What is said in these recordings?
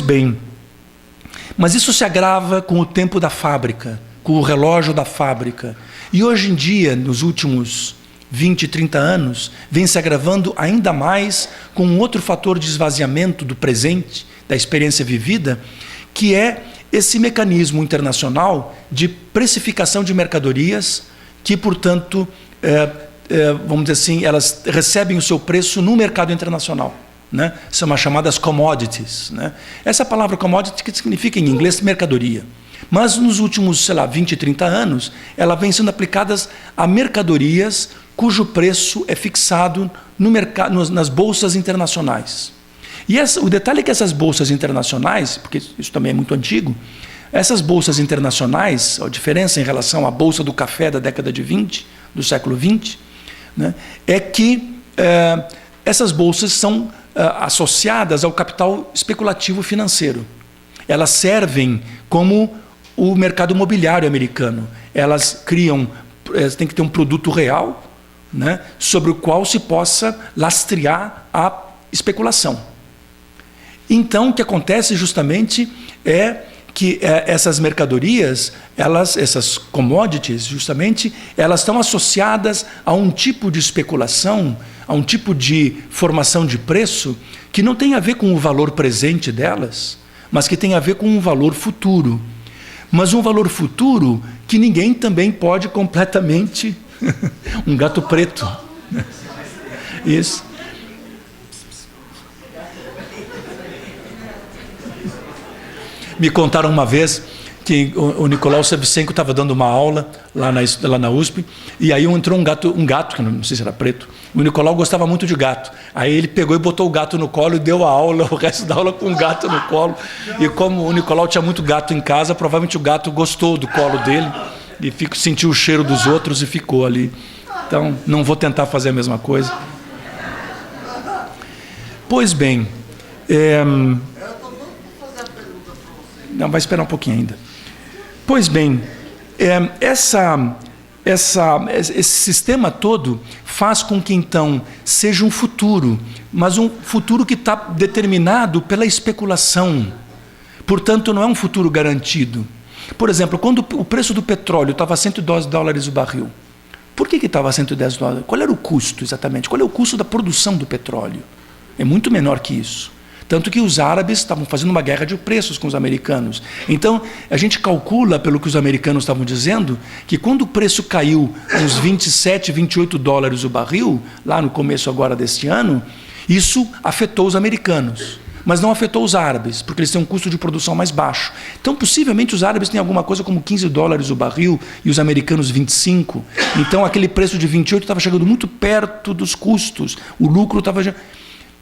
bem, mas isso se agrava com o tempo da fábrica, com o relógio da fábrica. E hoje em dia, nos últimos 20, 30 anos, vem se agravando ainda mais com um outro fator de esvaziamento do presente, da experiência vivida, que é esse mecanismo internacional de precificação de mercadorias que, portanto, vamos dizer assim, elas recebem o seu preço no mercado internacional, né? São as chamadas commodities, né? Essa palavra commodity que significa em inglês mercadoria. Mas nos últimos, sei lá, 20, 30 anos, ela vem sendo aplicada a mercadorias cujo preço é fixado no mercado, nas bolsas internacionais. E o detalhe é que essas bolsas internacionais, porque isso também é muito antigo, essas bolsas internacionais, a diferença em relação à bolsa do café da década de 20, do século 20, né, é que essas bolsas são associadas ao capital especulativo financeiro. Elas servem como o mercado imobiliário americano. Elas têm que ter um produto real, né, sobre o qual se possa lastrear a especulação. Então, o que acontece justamente é que essas mercadorias, essas commodities, justamente, elas estão associadas a um tipo de especulação, a um tipo de formação de preço que não tem a ver com o valor presente delas, mas que tem a ver com um valor futuro. Mas um valor futuro que ninguém também pode completamente... um gato preto. Isso. Me contaram uma vez que o Nicolau Savchenko estava dando uma aula lá na USP, e aí entrou um gato, que não sei se era preto. O Nicolau gostava muito de gato. Aí ele pegou e botou o gato no colo e deu a aula, o resto da aula com o gato no colo. E como o Nicolau tinha muito gato em casa, provavelmente o gato gostou do colo dele e sentiu o cheiro dos outros e ficou ali. Então, não vou tentar fazer a mesma coisa. Pois bem, não, vai esperar um pouquinho ainda. Pois bem, esse sistema todo faz com que, então, seja um futuro, mas um futuro que está determinado pela especulação. Portanto, não é um futuro garantido. Por exemplo, quando o preço do petróleo estava a $110 o barril, por que estava a $110? Qual era o custo, exatamente? Qual é o custo da produção do petróleo? É muito menor que isso. Tanto que os árabes estavam fazendo uma guerra de preços com os americanos. Então, a gente calcula, pelo que os americanos estavam dizendo, que quando o preço caiu uns 27, $28 o barril, lá no começo agora deste ano, isso afetou os americanos. Mas não afetou os árabes, porque eles têm um custo de produção mais baixo. Então, possivelmente, os árabes têm alguma coisa como $15 o barril e os americanos 25. Então, aquele preço de 28 estava chegando muito perto dos custos. O lucro estava...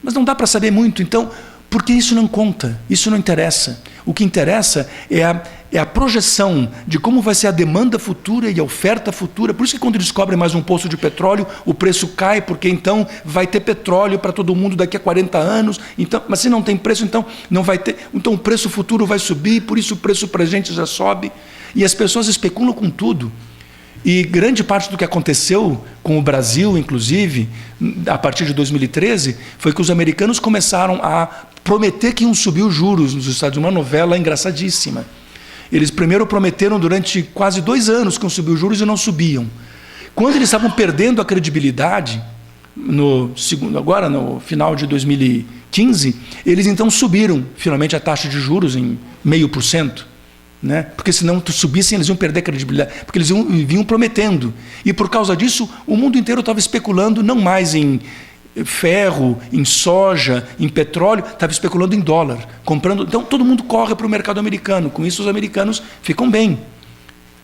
Mas não dá para saber muito. Então, porque isso não conta, isso não interessa. O que interessa é a projeção de como vai ser a demanda futura e a oferta futura. Por isso que quando descobrem mais um poço de petróleo, o preço cai, porque então vai ter petróleo para todo mundo daqui a 40 anos. Então, mas se não tem preço, então não vai ter. Então o preço futuro vai subir, por isso o preço presente já sobe. E as pessoas especulam com tudo. E grande parte do que aconteceu com o Brasil, inclusive, a partir de 2013, foi que os americanos começaram a prometer que iam subir os juros nos Estados Unidos, uma novela engraçadíssima. Eles primeiro prometeram durante quase 2 anos que iam subir os juros e não subiam. Quando eles estavam perdendo a credibilidade, agora no final de 2015, eles então subiram finalmente a taxa de juros em 0,5%. Né? Porque senão subissem, eles iam perder a credibilidade, porque eles vinham prometendo. E por causa disso, o mundo inteiro estava especulando não mais em ferro, em soja, em petróleo, estava especulando em dólar, comprando. Então todo mundo corre para o mercado americano, com isso os americanos ficam bem.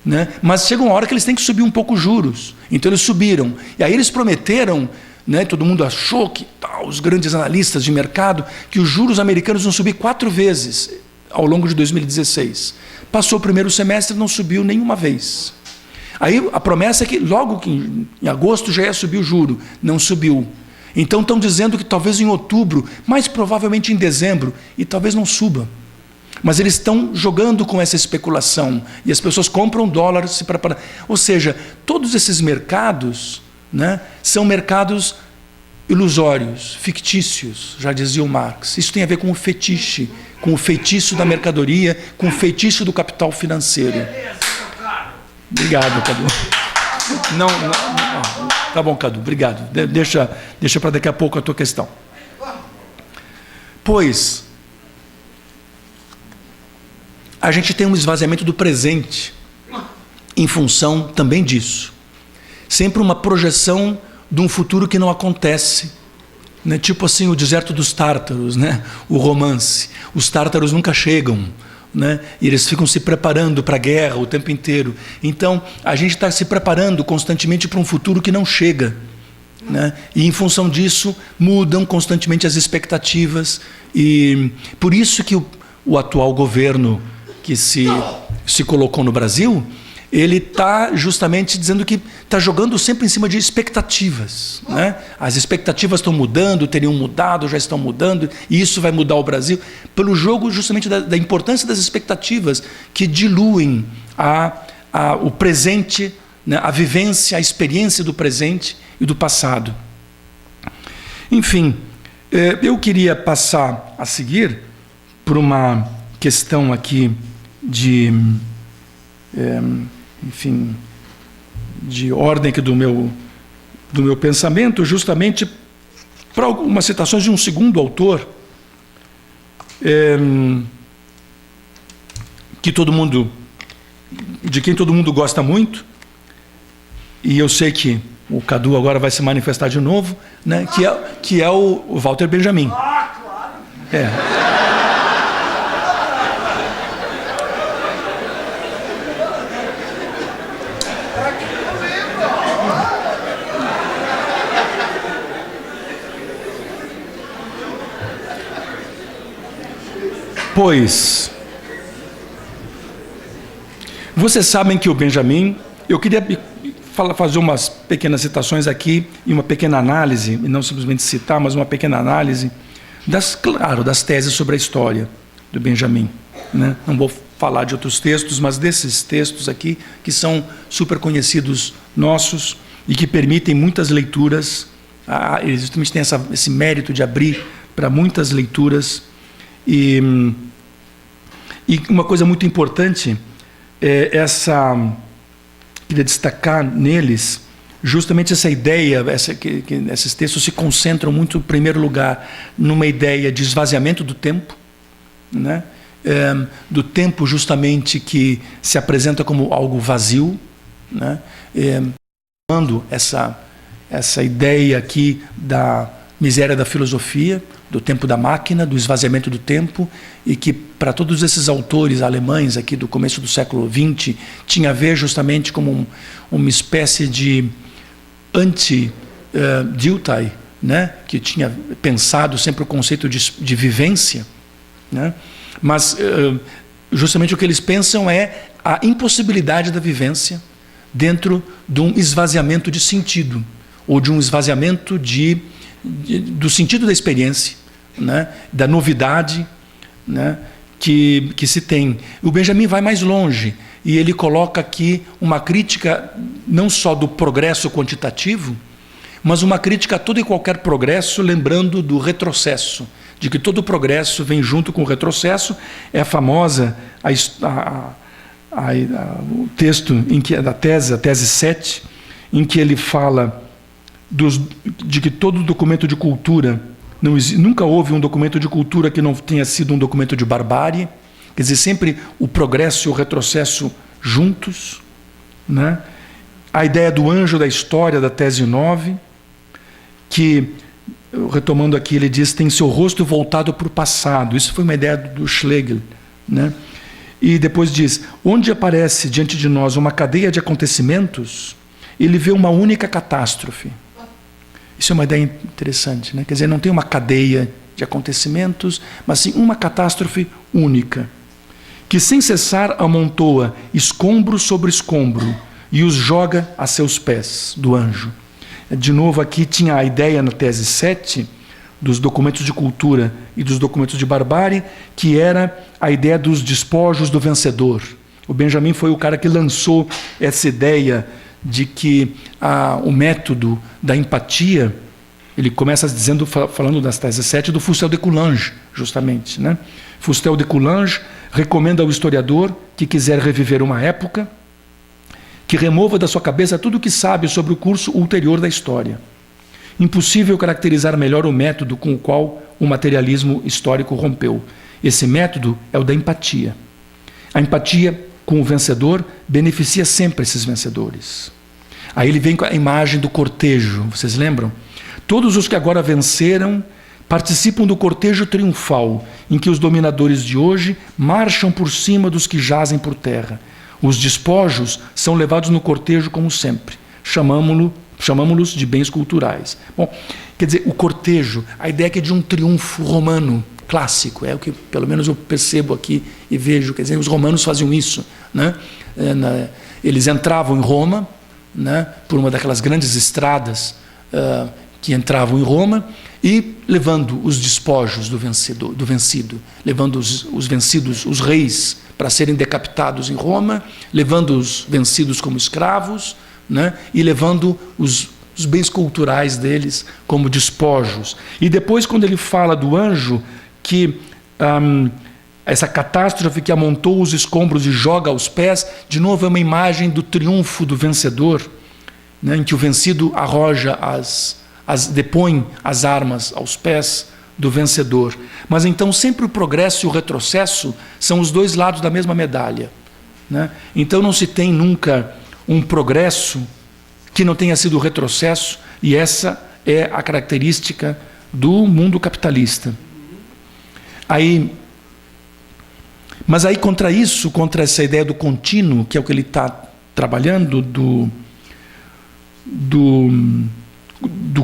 Né? Mas chega uma hora que eles têm que subir um pouco os juros, então eles subiram. E aí eles prometeram, né, todo mundo achou que, os grandes analistas de mercado, que os juros americanos iam subir 4 vezes ao longo de 2016. Passou o primeiro semestre e não subiu nenhuma vez. Aí a promessa é que logo que em agosto já ia subir o juro, não subiu. Então estão dizendo que talvez em outubro, mais provavelmente em dezembro, e talvez não suba. Mas eles estão jogando com essa especulação, e as pessoas compram dólares se preparam. Ou seja, todos esses mercados, né, são mercados ilusórios, fictícios, já dizia o Marx. Isso tem a ver com o fetiche, com o feitiço da mercadoria, com o feitiço do capital financeiro. Obrigado, Cadu. Não, tá bom, Cadu, obrigado. Deixa para daqui a pouco a tua questão. Pois, a gente tem um esvaziamento do presente em função também disso. Sempre uma projeção de um futuro que não acontece, né? Tipo assim, o deserto dos tártaros, né? O romance. Os tártaros nunca chegam, né? E eles ficam se preparando para a guerra o tempo inteiro. Então, a gente está se preparando constantemente para um futuro que não chega, né? E, em função disso, mudam constantemente as expectativas. E por isso que o atual governo que se colocou no Brasil, ele está justamente dizendo que está jogando sempre em cima de expectativas, né? As expectativas estão mudando, teriam mudado, já estão mudando, e isso vai mudar o Brasil, pelo jogo justamente da importância das expectativas, que diluem o presente, né? A vivência, a experiência do presente e do passado. Enfim, eu queria passar a seguir por uma questão aqui de... enfim, de ordem aqui do meu pensamento, justamente para algumas citações de um segundo autor, de quem todo mundo gosta muito, e eu sei que o Cadu agora vai se manifestar de novo, né, que é o Walter Benjamin. Pois, vocês sabem que o Benjamin, eu queria fazer umas pequenas citações aqui e uma pequena análise, e não simplesmente citar, mas uma pequena análise das teses sobre a história do Benjamin, né? Não vou falar de outros textos, mas desses textos aqui, que são super conhecidos nossos e que permitem muitas leituras. Eles justamente têm esse mérito de abrir para muitas leituras. E uma coisa muito importante queria destacar neles justamente essa ideia, que esses textos se concentram muito, em primeiro lugar, numa ideia de esvaziamento do tempo, né? Do tempo justamente que se apresenta como algo vazio, né? Essa ideia aqui da miséria da filosofia, do tempo da máquina, do esvaziamento do tempo, e que para todos esses autores alemães aqui do começo do século XX tinha a ver justamente como uma espécie de anti-Dilthey, né? Que tinha pensado sempre o conceito de vivência, né? Mas justamente o que eles pensam é a impossibilidade da vivência dentro de um esvaziamento de sentido, ou de um esvaziamento do sentido da experiência, né? Da novidade, né? que se tem. O Benjamin vai mais longe e ele coloca aqui uma crítica não só do progresso quantitativo, mas uma crítica a todo e qualquer progresso, lembrando do retrocesso, de que todo progresso vem junto com o retrocesso. É famosa o texto da tese, a tese 7, em que ele fala de que todo documento de cultura, nunca houve um documento de cultura que não tenha sido um documento de barbárie, quer dizer, sempre o progresso e o retrocesso juntos, né? A ideia do anjo da história, da tese 9, que, retomando aqui, ele diz, tem seu rosto voltado para o passado. Isso foi uma ideia do Schlegel, né? E depois diz, onde aparece diante de nós uma cadeia de acontecimentos, ele vê uma única catástrofe. Isso é uma ideia interessante, né? Quer dizer, não tem uma cadeia de acontecimentos, mas sim uma catástrofe única, que sem cessar amontoa escombro sobre escombro e os joga a seus pés, do anjo. De novo, aqui tinha a ideia na tese 7, dos documentos de cultura e dos documentos de barbárie, que era a ideia dos despojos do vencedor. O Benjamin foi o cara que lançou essa ideia de que o método da empatia Ele começa dizendo, falando das tese 7 do Fustel de Coulanges, justamente, né? Fustel de Coulanges recomenda ao historiador que quiser reviver uma época que remova da sua cabeça tudo o que sabe sobre o curso ulterior da história. Impossível caracterizar melhor o método com o qual o materialismo histórico rompeu. Esse método é o da empatia. A empatia com o vencedor beneficia sempre esses vencedores. Aí ele vem com a imagem do cortejo, vocês lembram? Todos os que agora venceram participam do cortejo triunfal, em que os dominadores de hoje marcham por cima dos que jazem por terra. Os despojos são levados no cortejo como sempre. Chamamo-los de bens culturais. Bom, quer dizer, o cortejo, a ideia é que é de um triunfo romano clássico, é o que pelo menos eu percebo aqui e vejo. Quer dizer, os romanos faziam isso, né? Eles entravam em Roma, né, por uma daquelas grandes estradas que entravam em Roma, e levando os despojos do vencido, levando os vencidos, os reis, para serem decapitados em Roma, levando os vencidos como escravos, né, e levando os bens culturais deles como despojos. E depois, quando ele fala do anjo, que essa catástrofe que amontou os escombros e joga aos pés, de novo é uma imagem do triunfo do vencedor, né, em que o vencido arroja depõe as armas aos pés do vencedor. Mas então sempre o progresso e o retrocesso são os dois lados da mesma medalha, né? Então não se tem nunca um progresso que não tenha sido retrocesso, e essa é a característica do mundo capitalista. Mas aí contra isso, contra essa ideia do contínuo, que é o que ele está trabalhando, do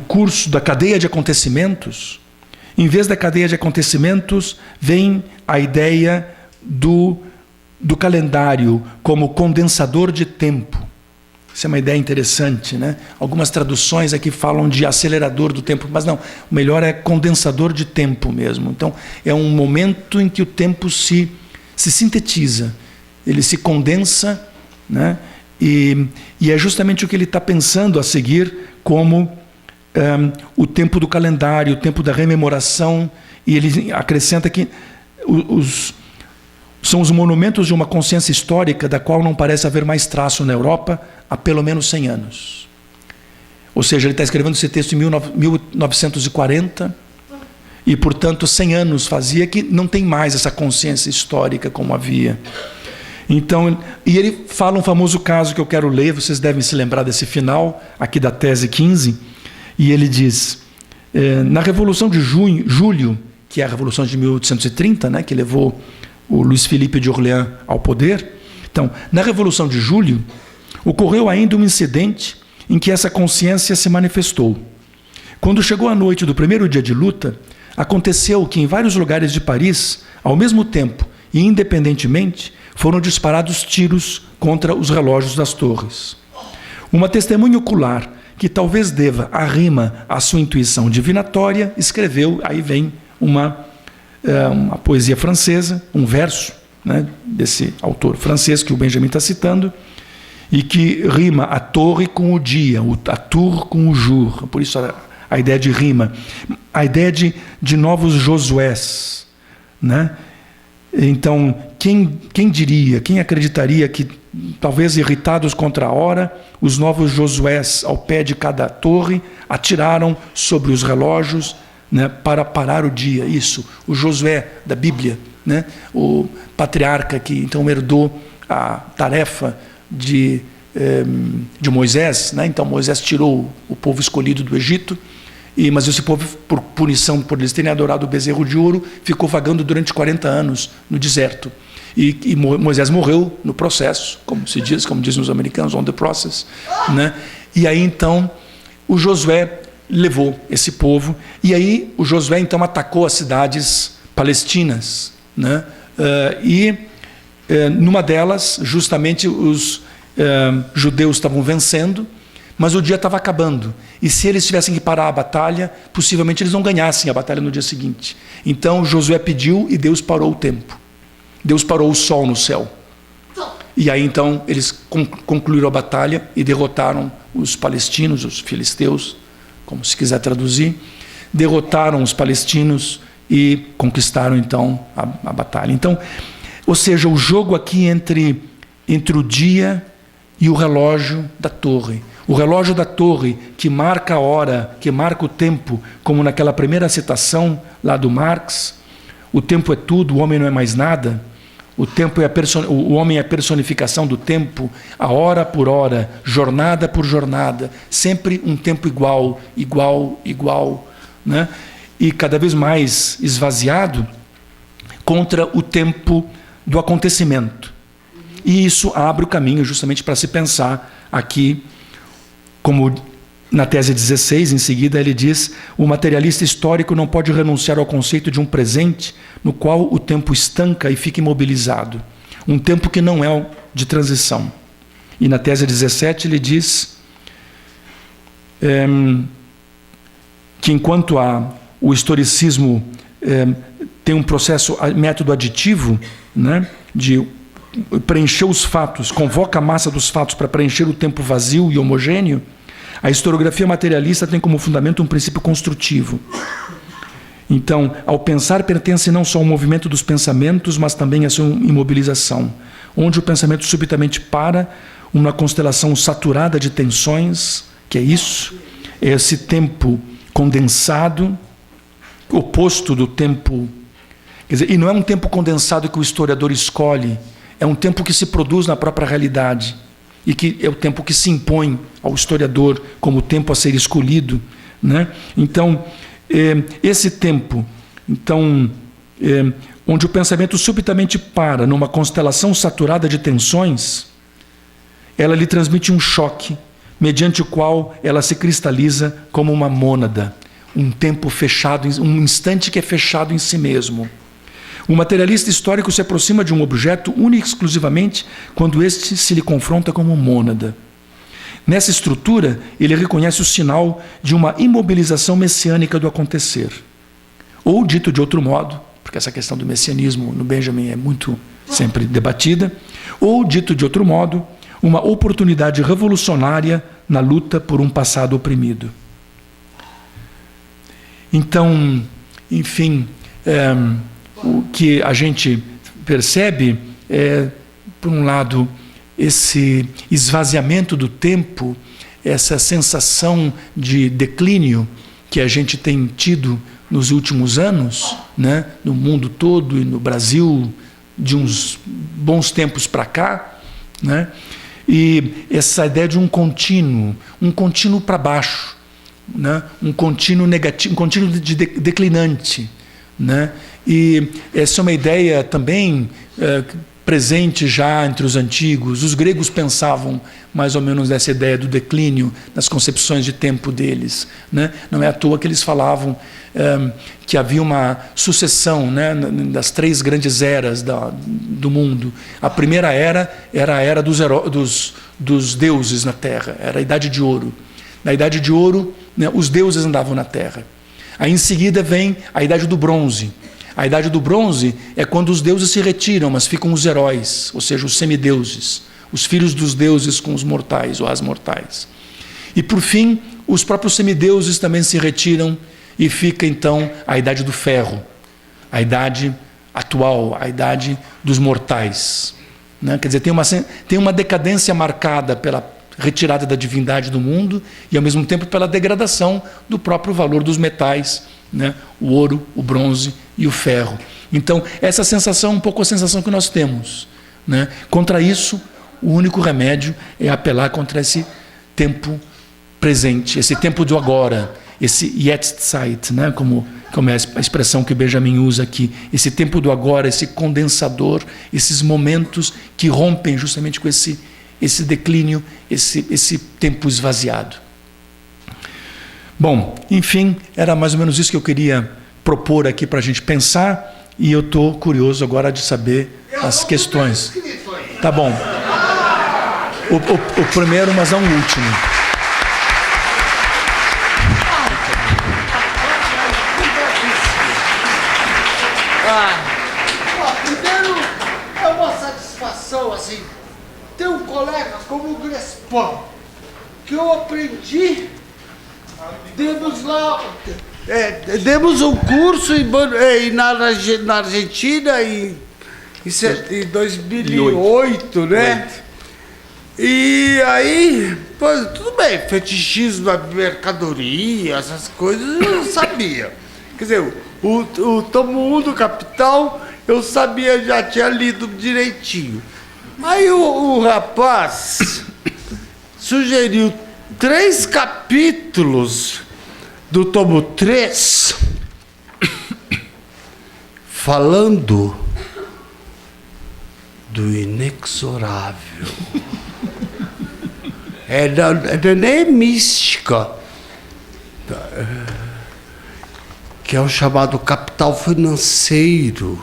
curso, da cadeia de acontecimentos, em vez da cadeia de acontecimentos, vem a ideia do calendário como condensador de tempo. Isso é uma ideia interessante, né? Algumas traduções aqui falam de acelerador do tempo, mas não, o melhor é condensador de tempo mesmo. Então, é um momento em que o tempo se sintetiza, ele se condensa, né? E é justamente o que ele está pensando a seguir como o tempo do calendário, o tempo da rememoração, e ele acrescenta que são os monumentos de uma consciência histórica da qual não parece haver mais traço na Europa há pelo menos 100 anos. Ou seja, ele está escrevendo esse texto em 1940, e, portanto, 100 anos fazia que não tem mais essa consciência histórica como havia. Então, e ele fala um famoso caso que eu quero ler, vocês devem se lembrar desse final, aqui da tese 15, e ele diz, na Revolução de Julho, que é a Revolução de 1830, né, que levou o Luís Felipe de Orleans ao poder. Então, na Revolução de Julho, ocorreu ainda um incidente em que essa consciência se manifestou. Quando chegou a noite do primeiro dia de luta, aconteceu que em vários lugares de Paris, ao mesmo tempo e independentemente, foram disparados tiros contra os relógios das torres. Uma testemunha ocular, que talvez deva a rima à sua intuição divinatória, escreveu, aí vem uma poesia francesa, um verso, né, desse autor francês que o Benjamin está citando, e que rima a torre com o dia, a tour com o jour, por isso a ideia de rima, a ideia de novos Josués, né? Então, quem diria, quem acreditaria que, talvez irritados contra a hora, os novos Josués, ao pé de cada torre, atiraram sobre os relógios, né, para parar o dia. Isso, o Josué da Bíblia, né, o patriarca que então herdou a tarefa de Moisés, né? Então Moisés tirou o povo escolhido do Egito, mas esse povo, por punição por eles terem adorado o bezerro de ouro, ficou vagando durante 40 anos no deserto. E Moisés morreu no processo, como se diz, como dizem os americanos, on the process, né? E aí então o Josué levou esse povo, e aí o Josué então atacou as cidades palestinas, né? Numa delas, justamente, os judeus estavam vencendo, mas o dia estava acabando, e se eles tivessem que parar a batalha, possivelmente eles não ganhassem a batalha no dia seguinte. Então Josué pediu e Deus parou o tempo. Deus parou o sol no céu. E aí então eles concluíram a batalha e derrotaram os palestinos, os filisteus, como se quiser traduzir, derrotaram os palestinos e conquistaram então a batalha. Então, ou seja, o jogo aqui entre o dia e o relógio da torre. O relógio da torre que marca a hora, que marca o tempo, como naquela primeira citação lá do Marx, o tempo é tudo, o homem não é mais nada. O tempo é o homem é a personificação do tempo, a hora por hora, jornada por jornada, sempre um tempo igual, né? E cada vez mais esvaziado contra o tempo do acontecimento. E isso abre o caminho justamente para se pensar aqui, como na tese 16, em seguida ele diz: o materialista histórico não pode renunciar ao conceito de um presente no qual o tempo estanca e fica imobilizado. Um tempo que não é de transição. E na tese 17 ele diz que enquanto o historicismo tem um processo, método aditivo, né, de preencher os fatos, convoca a massa dos fatos para preencher o tempo vazio e homogêneo, a historiografia materialista tem como fundamento um princípio construtivo. Então, ao pensar, pertence não só ao movimento dos pensamentos, mas também à sua imobilização, onde o pensamento subitamente para, uma constelação saturada de tensões, que é isso, é esse tempo condensado, oposto do tempo... Quer dizer, e não é um tempo condensado que o historiador escolhe, é um tempo que se produz na própria realidade, e que é o tempo que se impõe ao historiador como tempo a ser escolhido, né? Então, esse tempo, onde o pensamento subitamente para numa constelação saturada de tensões, ela lhe transmite um choque, mediante o qual ela se cristaliza como uma mônada, um tempo fechado, um instante que é fechado em si mesmo. O materialista histórico se aproxima de um objeto único e exclusivamente quando este se lhe confronta como mônada. Nessa estrutura, ele reconhece o sinal de uma imobilização messiânica do acontecer. Ou, dito de outro modo, porque essa questão do messianismo no Benjamin é muito sempre debatida, ou, dito de outro modo, uma oportunidade revolucionária na luta por um passado oprimido. Então, enfim, o que a gente percebe é, por um lado, esse esvaziamento do tempo, essa sensação de declínio que a gente tem tido nos últimos anos, né, no mundo todo e no Brasil, de uns bons tempos para cá, né, e essa ideia de um contínuo para baixo, né, um contínuo negativo, um contínuo declinante, né, e essa é uma ideia também presente já entre os antigos. Os gregos pensavam mais ou menos nessa ideia do declínio nas concepções de tempo deles, né? Não é à toa que eles falavam que havia uma sucessão, né, das três grandes eras do mundo. A primeira era a era dos deuses na Terra, era a Idade de Ouro. Na Idade de Ouro, né, os deuses andavam na Terra. Aí em seguida vem a Idade do Bronze. A Idade do Bronze é quando os deuses se retiram, mas ficam os heróis, ou seja, os semideuses, os filhos dos deuses com os mortais ou as mortais. E por fim, os próprios semideuses também se retiram e fica então a Idade do Ferro, a idade atual, a Idade dos mortais, né? Quer dizer, tem uma decadência marcada pela retirada da divindade do mundo e ao mesmo tempo pela degradação do próprio valor dos metais, né? O ouro, o bronze e o ferro. Então, essa sensação é um pouco a sensação que nós temos, né? Contra isso, o único remédio é apelar contra esse tempo presente, esse tempo do agora, esse Jetztzeit, né? Como é a expressão que o Benjamin usa aqui, esse tempo do agora, esse condensador, esses momentos que rompem justamente com esse declínio, esse tempo esvaziado. Bom, enfim, era mais ou menos isso que eu queria propor aqui para a gente pensar, e eu estou curioso agora de saber as questões. Tá bom. O primeiro, mas não o último. Primeiro, é uma satisfação, assim, ter um colega como o Grespon, que eu aprendi demos lá... demos um curso na Argentina em 2008, né? E aí, pois, tudo bem, fetichismo da mercadoria, essas coisas eu sabia. Quer dizer, o tomo 1 do Capital eu sabia, já tinha lido direitinho. Aí o rapaz sugeriu 3 capítulos do tomo 3 falando do inexorável. Nem é mística, que é o chamado capital financeiro,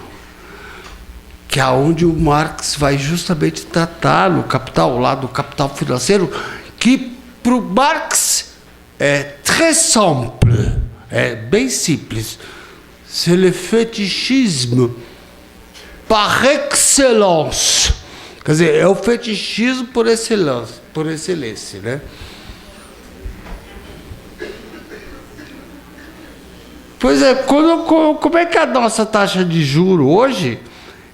que é onde o Marx vai justamente tratar no Capital, lá do capital financeiro, que para o Marx é très simple, é bem simples. C'est le fétichisme par excellence. Quer dizer, é o fetichismo por excelência, né? Pois é, como é que é a nossa taxa de juro hoje,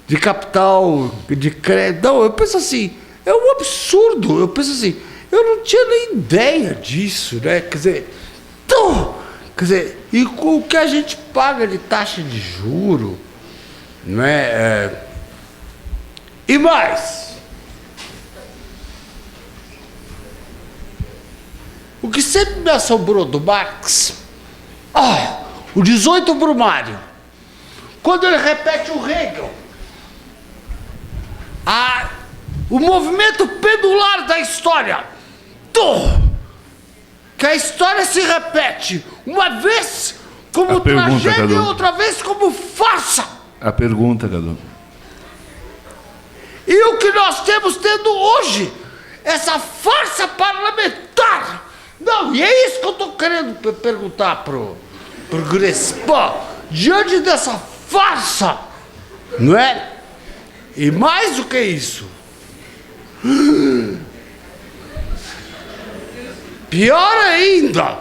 de capital, de crédito? Não, eu penso assim, é um absurdo. Eu penso assim, eu não tinha nem ideia disso, né? Quer dizer, e o que a gente paga de taxa de juro, não é? E mais, o que sempre me assombrou do Marx, o 18 Brumário, quando ele repete o Hegel, o movimento pendular da história, que a história se repete uma vez como tragédia e outra vez como farsa. A pergunta, Cadu. E o que nós temos tendo hoje, essa farsa parlamentar. Não, e é isso que eu estou querendo perguntar pro Grespan, diante dessa farsa, não é? E mais do que isso, pior ainda,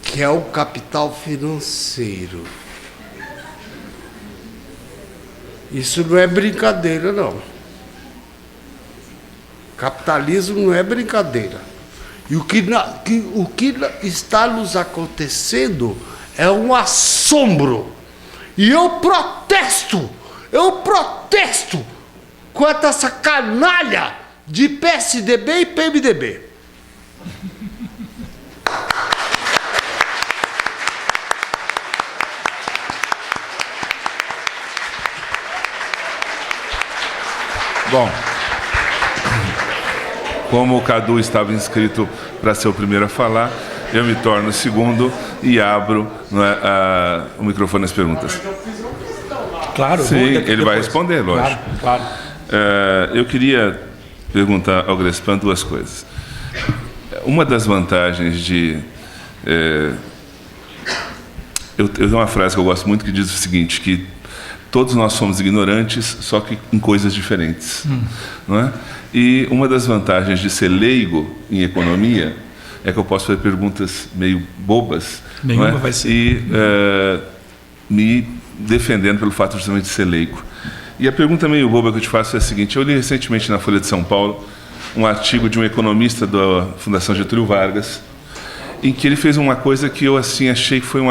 que é o capital financeiro. Isso não é brincadeira, não. Capitalismo não é brincadeira. E o que está nos acontecendo é um assombro. E eu protesto contra essa canalha de PSDB e PMDB. Bom, como o Cadu estava inscrito para ser o primeiro a falar, eu me torno o segundo e abro o microfone às perguntas. Claro, sim, ele vai responder, lógico. Claro. Eu queria perguntar ao Grespan 2 coisas. Uma das vantagens de... eu tenho uma frase que eu gosto muito que diz o seguinte, que todos nós somos ignorantes, só que em coisas diferentes. Não é? E uma das vantagens de ser leigo em economia é que eu posso fazer perguntas meio bobas. Nenhuma não é? vai ser. E me defendendo pelo fato justamente de ser leigo. E a pergunta meio boba que eu te faço é a seguinte: eu li recentemente na Folha de São Paulo um artigo de um economista da Fundação Getúlio Vargas, em que ele fez uma coisa que eu assim achei que foi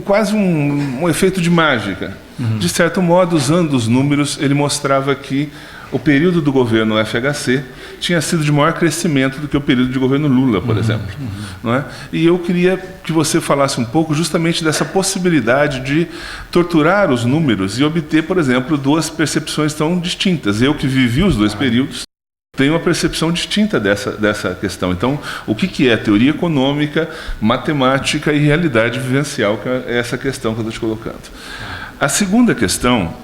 quase um efeito de mágica. De certo modo, usando os números, ele mostrava que o período do governo FHC tinha sido de maior crescimento do que o período de governo Lula, por exemplo. Não é? E eu queria que você falasse um pouco justamente dessa possibilidade de torturar os números e obter, por exemplo, 2 percepções tão distintas. Eu que vivi os 2 períodos, tenho uma percepção distinta dessa questão. Então, o que é teoria econômica, matemática e realidade vivencial, que é essa questão que eu estou te colocando. A segunda questão,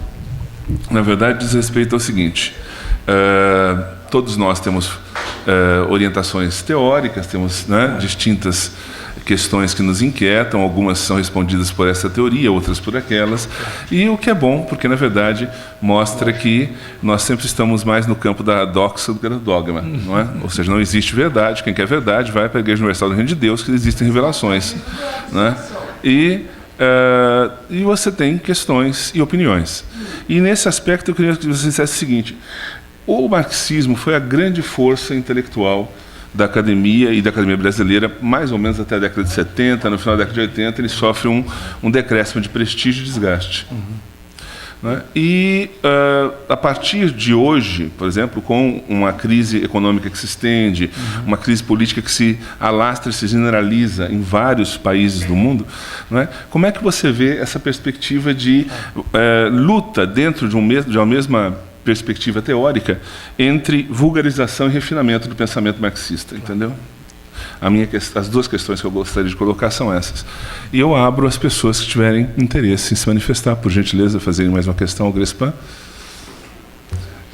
na verdade, diz respeito ao seguinte: todos nós temos orientações teóricas, temos, né, distintas questões que nos inquietam, algumas são respondidas por essa teoria, outras por aquelas, e o que é bom, porque na verdade mostra que nós sempre estamos mais no campo da doxa do que do dogma, não é? Ou seja, não existe verdade, quem quer verdade vai para a Igreja Universal do Reino de Deus, que existem revelações, né? E você tem questões e opiniões. E nesse aspecto eu queria que você dissesse o seguinte: o marxismo foi a grande força intelectual da academia e da academia brasileira, mais ou menos até a década de 70, no final da década de 80, ele sofre um decréscimo de prestígio e desgaste. Né? E a partir de hoje, por exemplo, com uma crise econômica que se estende, uma crise política que se alastra e se generaliza em vários países do mundo, né? Como é que você vê essa perspectiva de luta dentro de uma mesma perspectiva teórica entre vulgarização e refinamento do pensamento marxista, entendeu? As duas questões que eu gostaria de colocar são essas. E eu abro as pessoas que tiverem interesse em se manifestar, por gentileza, fazerem mais uma questão ao Grespin.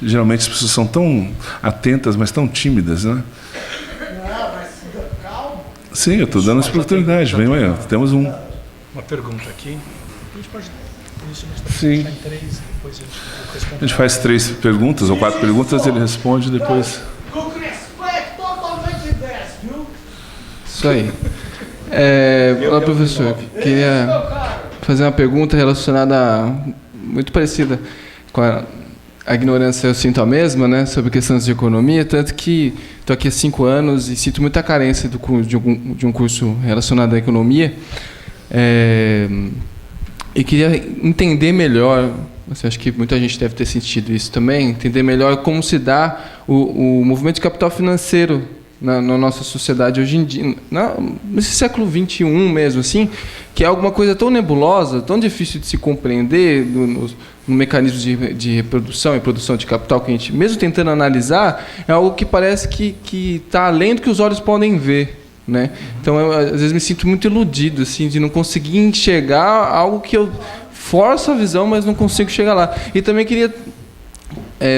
Geralmente as pessoas são tão atentas, mas tão tímidas, né? Sim, eu estou dando essa oportunidade. Vem aí, temos uma pergunta aqui. A gente pode... Sim. A gente faz 3 perguntas ou 4 perguntas, ele responde depois. Isso aí. Olá, professor. Queria fazer uma pergunta relacionada, muito parecida com a ignorância, eu sinto a mesma, né, sobre questões de economia, tanto que estou aqui há 5 anos e sinto muita carência de um curso relacionado à economia. E queria entender melhor, acho que muita gente deve ter sentido isso também, entender melhor como se dá o movimento de capital financeiro na nossa sociedade hoje em dia, nesse século XXI mesmo, assim, que é alguma coisa tão nebulosa, tão difícil de se compreender no mecanismo de reprodução e produção de capital, que a gente, mesmo tentando analisar, é algo que parece que está além do que os olhos podem ver. Né? Então, eu, às vezes, me sinto muito iludido, assim, de não conseguir enxergar algo que eu forço a visão, mas não consigo chegar lá. E também queria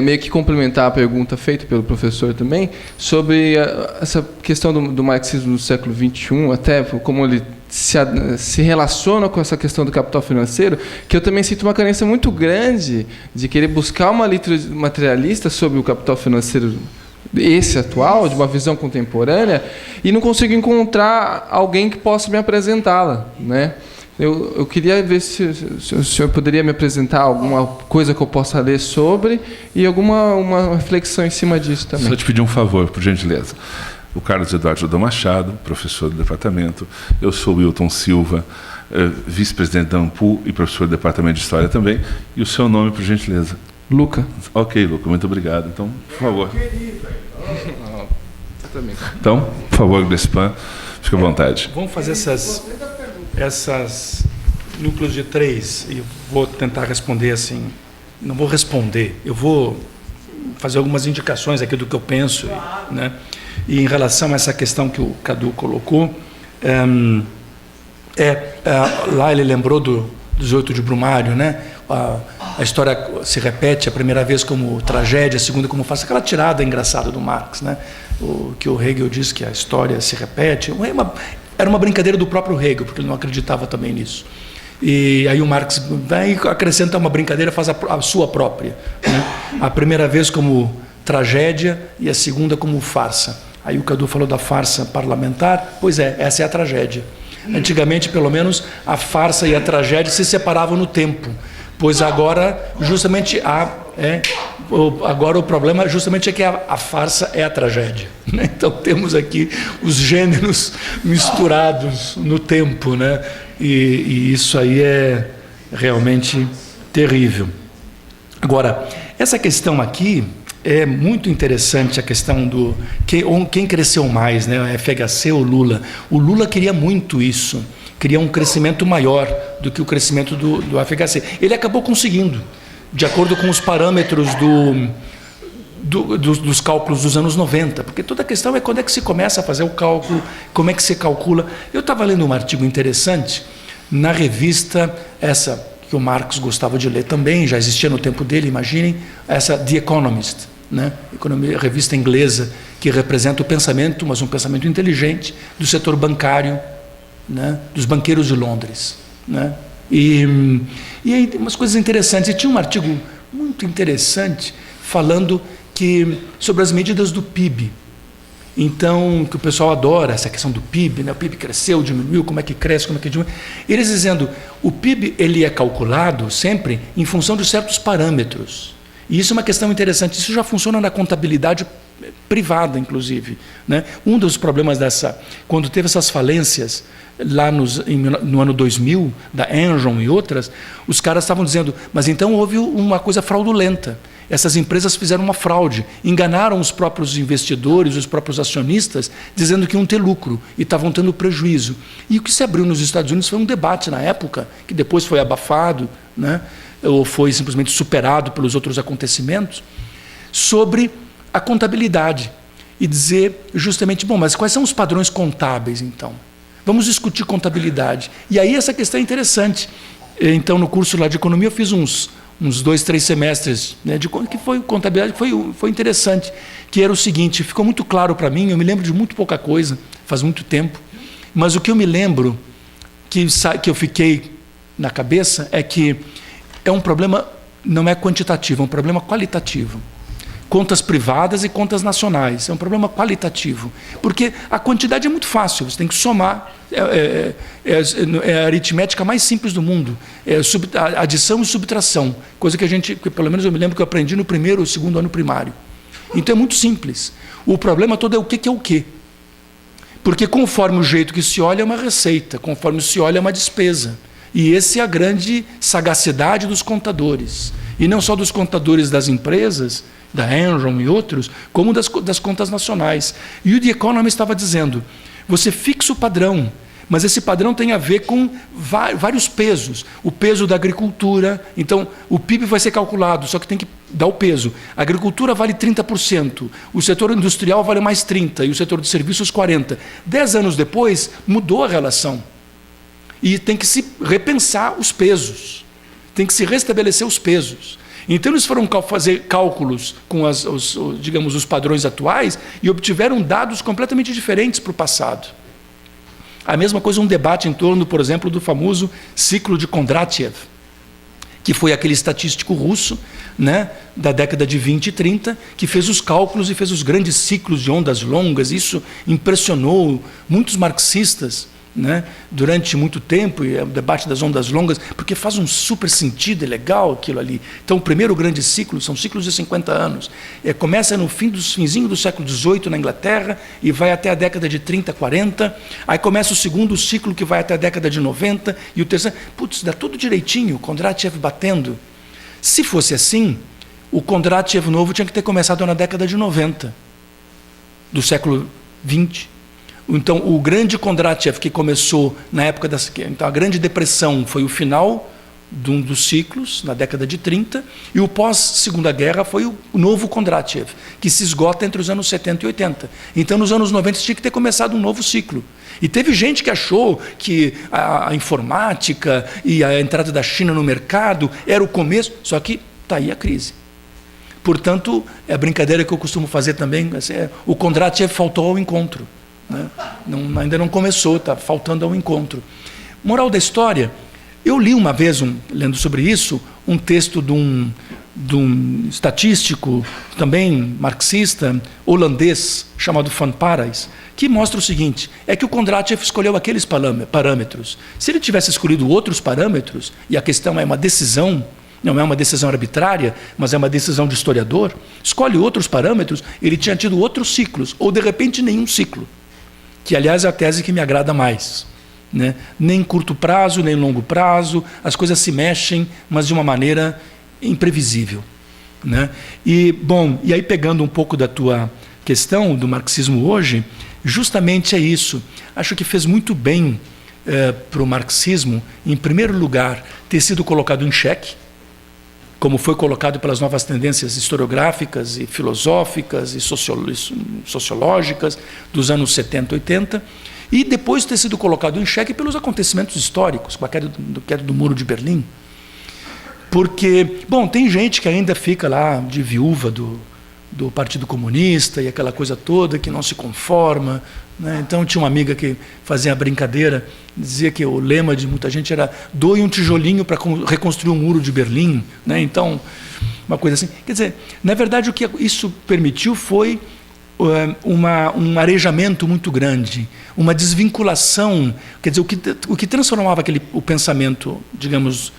meio que complementar a pergunta feita pelo professor também, sobre essa questão do marxismo do século XXI, até como ele se relaciona com essa questão do capital financeiro, que eu também sinto uma carência muito grande de querer buscar uma literatura materialista sobre o capital financeiro esse atual, de uma visão contemporânea, e não consigo encontrar alguém que possa me apresentá-la, né? Eu queria ver se o senhor poderia me apresentar alguma coisa que eu possa ler sobre e uma reflexão em cima disso também. Só te pedir um favor, por gentileza. O Carlos Eduardo Jordão Machado, professor do departamento. Eu sou o Wilton Silva, vice-presidente da AMPU e professor do departamento de História também. E o seu nome, por gentileza? Luca. Ok, Luca, muito obrigado. Então, por favor. Então, por favor, Grespin, fique à vontade. Vamos fazer essas núcleos de 3 e vou tentar responder assim. Não vou responder, eu vou fazer algumas indicações aqui do que eu penso, né? E em relação a essa questão que o Cadu colocou, lá ele lembrou do 18 de Brumário, né? A história se repete a primeira vez como tragédia, a segunda como farsa. Aquela tirada engraçada do Marx, né? Que o Hegel diz que a história se repete. Era uma brincadeira do próprio Hegel, porque ele não acreditava também nisso. E aí o Marx vai acrescenta uma brincadeira, faz a sua própria, né? A primeira vez como tragédia e a segunda como farsa. Aí o Cadu falou da farsa parlamentar. Pois é, essa é a tragédia. Antigamente, pelo menos, a farsa e a tragédia se separavam no tempo, pois agora justamente agora o problema justamente é que a farsa é a tragédia, né? Então temos aqui os gêneros misturados no tempo, né? E isso aí é realmente terrível. Agora, essa questão aqui é muito interessante, a questão do quem cresceu mais, né? FHC ou Lula? O Lula queria muito isso, queria um crescimento maior do que o crescimento do FHC. Ele acabou conseguindo, de acordo com os parâmetros dos cálculos dos anos 90, porque toda a questão é quando é que se começa a fazer o cálculo, como é que se calcula. Eu estava lendo um artigo interessante na revista essa que o Marx gostava de ler também, já existia no tempo dele, imaginem, essa The Economist, né? Revista inglesa, que representa o pensamento, mas um pensamento inteligente, do setor bancário, né, dos banqueiros de Londres, né? E aí umas coisas interessantes. E tinha um artigo muito interessante falando sobre as medidas do PIB. Então, que o pessoal adora essa questão do PIB, né? O PIB cresceu, diminuiu, como é que cresce, como é que diminui. Eles dizendo, o PIB ele é calculado sempre em função de certos parâmetros. E isso é uma questão interessante. Isso já funciona na contabilidade privada, inclusive, né? Um dos problemas quando teve essas falências lá no ano 2000, da Enron e outras, os caras estavam dizendo, mas então houve uma coisa fraudulenta. Essas empresas fizeram uma fraude, enganaram os próprios investidores, os próprios acionistas, dizendo que iam ter lucro e estavam tendo prejuízo. E o que se abriu nos Estados Unidos foi um debate na época, que depois foi abafado, né, ou foi simplesmente superado pelos outros acontecimentos, sobre a contabilidade. E dizer justamente, bom, mas quais são os padrões contábeis, então? Vamos discutir contabilidade. E aí essa questão é interessante. Então, no curso lá de economia, eu fiz uns 2, 3 semestres, né, que foi contabilidade, que foi interessante, que era o seguinte, ficou muito claro para mim, eu me lembro de muito pouca coisa, faz muito tempo, mas o que eu me lembro, que eu fiquei na cabeça, é que é um problema, não é quantitativo, é um problema qualitativo. Contas privadas e contas nacionais, é um problema qualitativo, porque a quantidade é muito fácil, você tem que somar, é a aritmética mais simples do mundo, adição e subtração, coisa que pelo menos eu me lembro que eu aprendi no primeiro ou segundo ano primário. Então é muito simples. O problema todo é o que é o quê. Porque conforme o jeito que se olha é uma receita, conforme se olha é uma despesa. E essa é a grande sagacidade dos contadores. E não só dos contadores das empresas, da Enron e outros, como das contas nacionais. E o The Economist estava dizendo, você fixa o padrão, mas esse padrão tem a ver com vários pesos. O peso da agricultura, então o PIB vai ser calculado, só que tem que dar o peso. A agricultura vale 30%, o setor industrial vale mais 30% e o setor de serviços 40%. 10 anos depois, mudou a relação. E tem que se repensar os pesos, tem que se restabelecer os pesos. Então eles foram fazer cálculos com os padrões atuais e obtiveram dados completamente diferentes para o passado. A mesma coisa, um debate em torno, por exemplo, do famoso ciclo de Kondratiev, que foi aquele estatístico russo, né, da década de 20 e 30, que fez os cálculos e fez os grandes ciclos de ondas longas. Isso impressionou muitos marxistas, né, durante muito tempo, e o debate das ondas longas, porque faz um super sentido, é legal aquilo ali. Então, o primeiro grande ciclo, são ciclos de 50 anos, começa no finzinho do século XVIII na Inglaterra e vai até a década de 30, 40, aí começa o segundo ciclo que vai até a década de 90, e o terceiro, putz, dá tudo direitinho, o Kondratiev batendo. Se fosse assim, o Kondratiev novo tinha que ter começado na década de 90, do século XX. Então, o grande Kondratiev, que começou na época então, a Grande Depressão foi o final de um dos ciclos, na década de 30, e o pós-Segunda Guerra foi o novo Kondratiev, que se esgota entre os anos 70 e 80. Então, nos anos 90, tinha que ter começado um novo ciclo. E teve gente que achou que a informática e a entrada da China no mercado era o começo, só que está aí a crise. Portanto, é a brincadeira que eu costumo fazer também, assim, o Kondratiev faltou ao encontro. Né? Ainda não começou, está faltando ao encontro. Moral da história, eu li uma vez, lendo sobre isso, um texto de um estatístico, também marxista, holandês, chamado Van Parijs, que mostra o seguinte, é que o Kondratiev escolheu aqueles parâmetros. Se ele tivesse escolhido outros parâmetros, e a questão é uma decisão, não é uma decisão arbitrária, mas é uma decisão de historiador, escolhe outros parâmetros, ele tinha tido outros ciclos, ou de repente nenhum ciclo. Que, aliás, é a tese que me agrada mais. Né? Nem curto prazo, nem longo prazo, as coisas se mexem, mas de uma maneira imprevisível. Né? E aí pegando um pouco da tua questão do marxismo hoje, justamente é isso. Acho que fez muito bem para o marxismo, em primeiro lugar, ter sido colocado em xeque, como foi colocado pelas novas tendências historiográficas e filosóficas e sociológicas dos anos 70, 80, e depois ter sido colocado em xeque pelos acontecimentos históricos, com a queda do Muro de Berlim. Porque, tem gente que ainda fica lá de viúva do Partido Comunista e aquela coisa toda que não se conforma, né? Então tinha uma amiga que fazia a brincadeira, dizia que o lema de muita gente era doe um tijolinho para reconstruir o muro de Berlim, né? Então, uma coisa assim. Quer dizer, na verdade o que isso permitiu foi um arejamento muito grande, uma desvinculação, quer dizer, o que transformava o pensamento, digamos,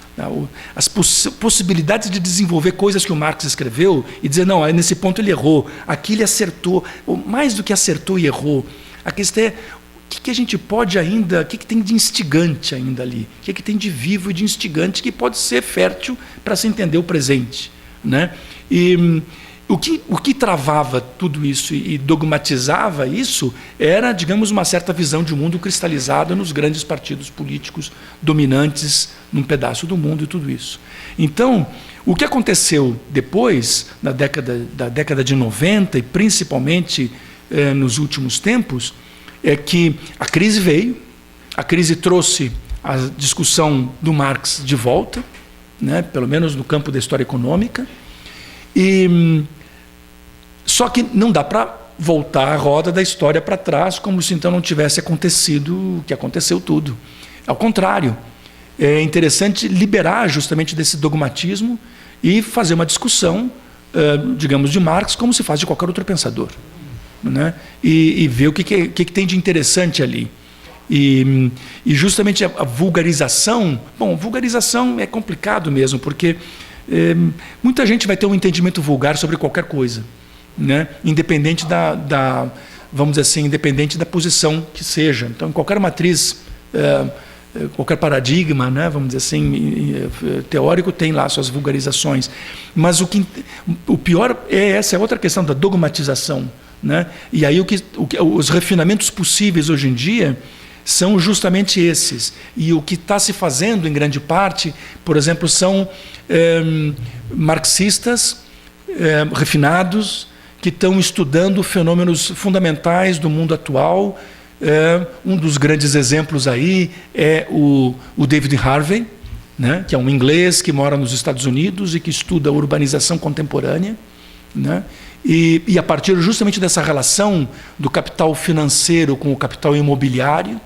as possibilidades de desenvolver coisas que o Marx escreveu e dizer, não, nesse ponto ele errou, aqui ele acertou, ou mais do que acertou e errou. A questão é, o que a gente pode ainda, o que tem de instigante ainda ali, o que tem de vivo e de instigante que pode ser fértil para se entender o presente, né? E o que travava tudo isso e dogmatizava isso era, digamos, uma certa visão de mundo cristalizada nos grandes partidos políticos dominantes num pedaço do mundo e tudo isso. Então, o que aconteceu depois, da década de 90 e principalmente nos últimos tempos, é que a crise veio, a crise trouxe a discussão do Marx de volta, né, pelo menos no campo da história econômica, e só que não dá para voltar a roda da história para trás como se então não tivesse acontecido o que aconteceu tudo. Ao contrário, é interessante liberar justamente desse dogmatismo e fazer uma discussão, digamos, de Marx como se faz de qualquer outro pensador, né? E ver o que tem de interessante ali. E justamente a vulgarização, bom, vulgarização é complicado mesmo, porque muita gente vai ter um entendimento vulgar sobre qualquer coisa, né? Independente vamos dizer assim, independente da posição que seja. Então, em qualquer matriz, qualquer paradigma, né, vamos dizer assim, teórico tem lá suas vulgarizações. Mas o pior é essa outra questão da dogmatização, né? E aí os refinamentos possíveis hoje em dia são justamente esses. E o que está se fazendo em grande parte, por exemplo, são marxistas refinados que estão estudando fenômenos fundamentais do mundo atual. Um dos grandes exemplos aí é o David Harvey, né, que é um inglês que mora nos Estados Unidos e que estuda a urbanização contemporânea, né, e a partir justamente dessa relação do capital financeiro com o capital imobiliário.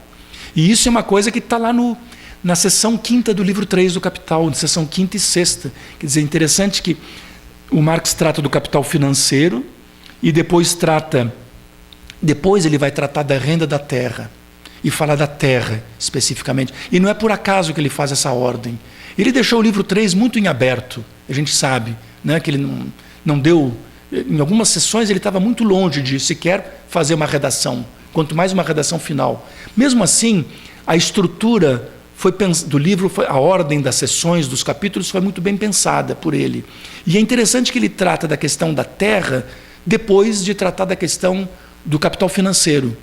E isso é uma coisa que está lá na seção 5ª do livro 3 do Capital, na seção 5ª e 6ª. Quer dizer, é interessante que o Marx trata do capital financeiro e depois ele vai tratar da renda da terra e falar da terra especificamente. E não é por acaso que ele faz essa ordem. Ele deixou o livro 3 muito em aberto, a gente sabe, né, que ele não deu... Em algumas sessões ele estava muito longe de sequer fazer uma redação, quanto mais uma redação final. Mesmo assim, a estrutura do livro, a ordem das sessões, dos capítulos, foi muito bem pensada por ele. E é interessante que ele trata da questão da terra depois de tratar da questão do capital financeiro,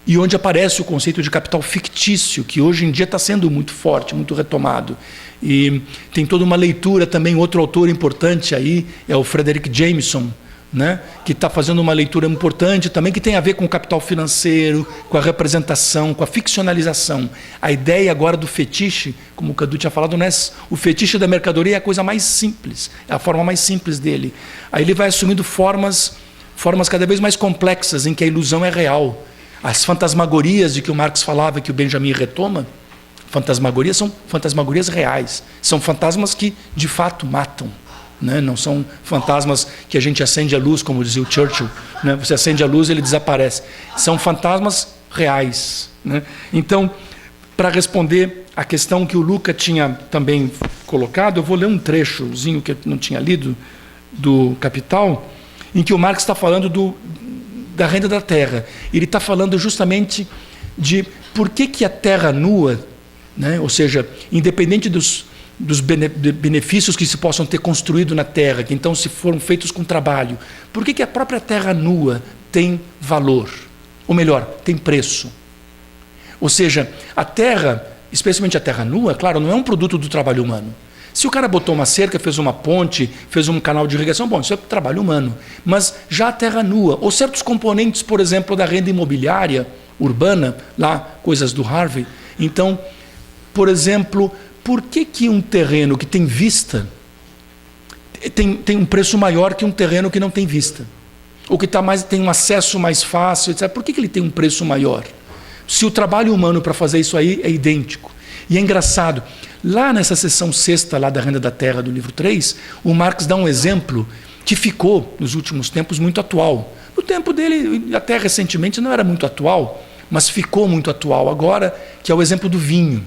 e onde aparece o conceito de capital fictício, que hoje em dia está sendo muito forte, muito retomado. E tem toda uma leitura também, outro autor importante aí é o Frederick Jameson, né, que está fazendo uma leitura importante também, que tem a ver com o capital financeiro, com a representação, com a ficcionalização. A ideia agora do fetiche, como o Cadu tinha falado, não é o fetiche da mercadoria, é a coisa mais simples, é a forma mais simples dele. Aí ele vai assumindo formas cada vez mais complexas, em que a ilusão é real. As fantasmagorias de que o Marx falava, que o Benjamin retoma, fantasmagorias são fantasmagorias reais, são fantasmas que de fato matam, né? Não são fantasmas que a gente acende a luz, como dizia o Churchill, né? Você acende a luz e ele desaparece. São fantasmas reais, né? Então, para responder a questão que o Luca tinha também colocado, eu vou ler um trechozinho que eu não tinha lido do Capital, em que o Marx está falando da renda da terra. Ele está falando justamente de por que a terra nua, né, ou seja, independente dos benefícios que se possam ter construído na terra, que então se foram feitos com trabalho, por que a própria terra nua tem valor? Ou melhor, tem preço? Ou seja, a terra, especialmente a terra nua, claro, não é um produto do trabalho humano. Se o cara botou uma cerca, fez uma ponte, fez um canal de irrigação, bom, isso é trabalho humano. Mas já a terra nua, ou certos componentes, por exemplo, da renda imobiliária urbana, lá, coisas do Harvey. Então, por exemplo, por que um terreno que tem vista, tem um preço maior que um terreno que não tem vista. Ou que tem um acesso mais fácil, etc. Por que ele tem um preço maior? Se o trabalho humano para fazer isso aí é idêntico. E é engraçado, lá nessa seção 6ª lá da Renda da Terra do livro 3, o Marx dá um exemplo que ficou, nos últimos tempos, muito atual. No tempo dele, até recentemente, não era muito atual, mas ficou muito atual agora, que é o exemplo do vinho.